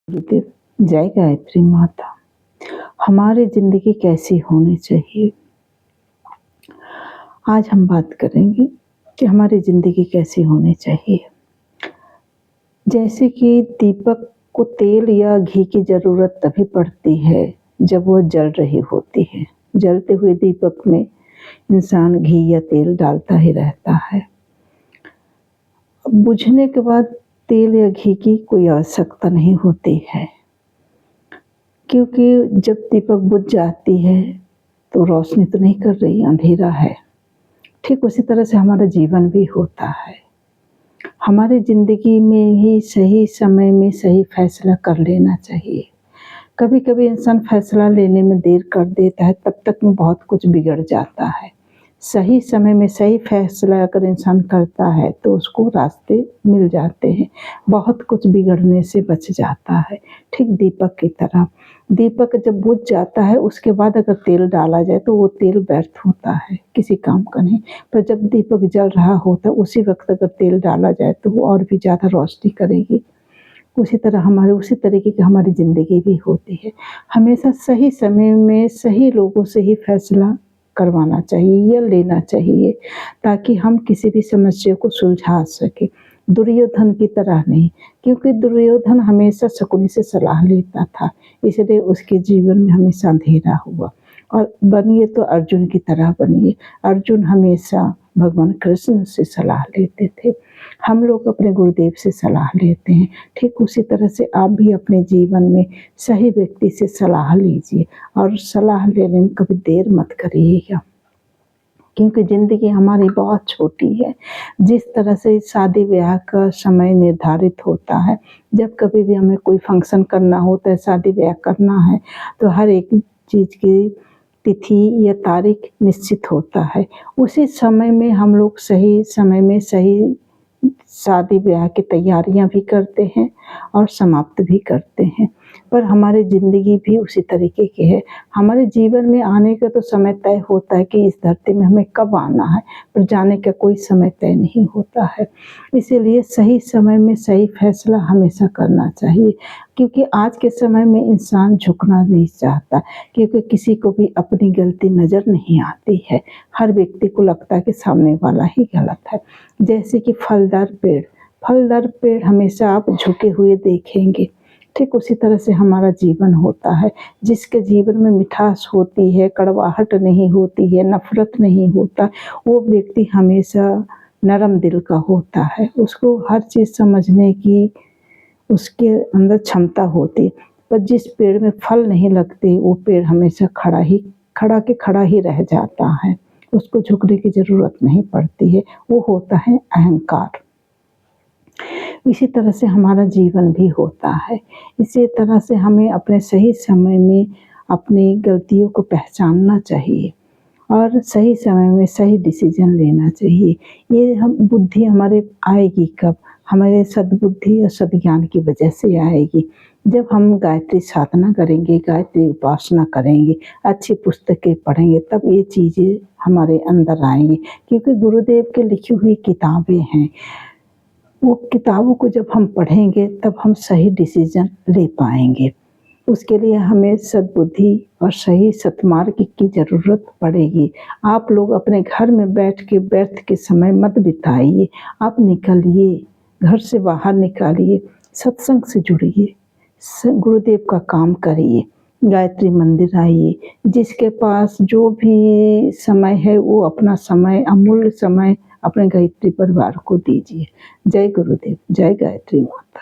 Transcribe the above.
गुरुदेव, जय गायत्री माता। हमारी ज़िंदगी कैसी होनी चाहिए? आज हम बात करेंगे कि हमारी ज़िंदगी कैसी होनी चाहिए। जैसे कि दीपक को तेल या घी की ज़रूरत तभी पड़ती है जब वो जल रही होती है। जलते हुए दीपक में इंसान घी या तेल डालता ही रहता है। बुझने के बाद तेल या घी की कोई आवश्यकता नहीं होती है, क्योंकि जब दीपक बुझ जाती है तो रोशनी तो नहीं कर रही, अंधेरा है। ठीक उसी तरह से हमारा जीवन भी होता है। हमारी ज़िंदगी में ही सही समय में सही फैसला कर लेना चाहिए। कभी कभी इंसान फैसला लेने में देर कर देता है, तब तक में बहुत कुछ बिगड़ जाता है। सही समय में सही फैसला अगर इंसान करता है तो उसको रास्ते मिल जाते हैं, बहुत कुछ बिगड़ने से बच जाता है। ठीक दीपक की तरह, दीपक जब बुझ जाता है उसके बाद अगर तेल डाला जाए तो वो तेल व्यर्थ होता है, किसी काम का नहीं। पर जब दीपक जल रहा होता है उसी वक्त अगर तेल डाला जाए तो वो और भी ज़्यादा रोशनी करेगी। उसी तरीके की हमारी ज़िंदगी भी होती है। हमेशा सही समय में सही लोगों से ही फैसला करवाना चाहिए या लेना चाहिए, ताकि हम किसी भी समस्या को सुलझा सकें। दुर्योधन की तरह नहीं, क्योंकि दुर्योधन हमेशा शकुनी से सलाह लेता था, इसलिए उसके जीवन में हमेशा अंधेरा हुआ। और बनिए तो अर्जुन की तरह बनिए। अर्जुन हमेशा भगवान कृष्ण से सलाह लेते थे। हम लोग अपने गुरुदेव से सलाह लेते हैं। ठीक उसी तरह से आप भी अपने जीवन में सही व्यक्ति से सलाह लीजिए, और सलाह लेने में कभी देर मत करिएगा, क्योंकि ज़िंदगी हमारी बहुत छोटी है। जिस तरह से शादी ब्याह का समय निर्धारित होता है, जब कभी भी हमें कोई फंक्शन करना होता है, शादी ब्याह करना है, तो हर एक चीज़ की तिथि या तारीख निश्चित होता है। उसी समय में हम लोग सही समय में सही शादी ब्याह की तैयारियां भी करते हैं और समाप्त भी करते हैं। पर हमारी ज़िंदगी भी उसी तरीके की है। हमारे जीवन में आने का तो समय तय होता है कि इस धरती में हमें कब आना है, पर जाने का कोई समय तय नहीं होता है। इसीलिए सही समय में सही फैसला हमेशा करना चाहिए, क्योंकि आज के समय में इंसान झुकना नहीं चाहता, क्योंकि किसी को भी अपनी गलती नज़र नहीं आती है। हर व्यक्ति को लगता है कि सामने वाला ही गलत है। जैसे कि फलदार पेड़ हमेशा आप झुके हुए देखेंगे। ठीक उसी तरह से हमारा जीवन होता है। जिसके जीवन में मिठास होती है, कड़वाहट नहीं होती है, नफ़रत नहीं होता, वो व्यक्ति हमेशा नरम दिल का होता है। उसको हर चीज़ समझने की उसके अंदर क्षमता होती है। पर जिस पेड़ में फल नहीं लगते, वो पेड़ हमेशा खड़ा ही रह जाता है। उसको झुकने की ज़रूरत नहीं पड़ती है, वो होता है अहंकार। इसी तरह से हमारा जीवन भी होता है। इसी तरह से हमें अपने सही समय में अपनी गलतियों को पहचानना चाहिए और सही समय में सही डिसीजन लेना चाहिए। ये हम बुद्धि हमारे आएगी कब? हमारे सद्बुद्धि और सद्ज्ञान की वजह से आएगी। जब हम गायत्री साधना करेंगे, गायत्री उपासना करेंगे, अच्छी पुस्तकें पढ़ेंगे, तब ये चीज़ें हमारे अंदर आएंगी। क्योंकि गुरुदेव की लिखी हुई किताबें हैं, वो किताबों को जब हम पढ़ेंगे तब हम सही डिसीजन ले पाएंगे। उसके लिए हमें सद्बुद्धि और सही सत्मार्ग की ज़रूरत पड़ेगी। आप लोग अपने घर में बैठ के व्यर्थ के समय मत बिताइए। आप निकलिए, घर से बाहर निकालिए, सत्संग से जुड़िए, गुरुदेव का काम करिए, गायत्री मंदिर आइए। जिसके पास जो भी समय है वो अपना समय, अमूल्य समय अपने गायत्री परिवार को दीजिए। जय गुरुदेव, जय गायत्री माता।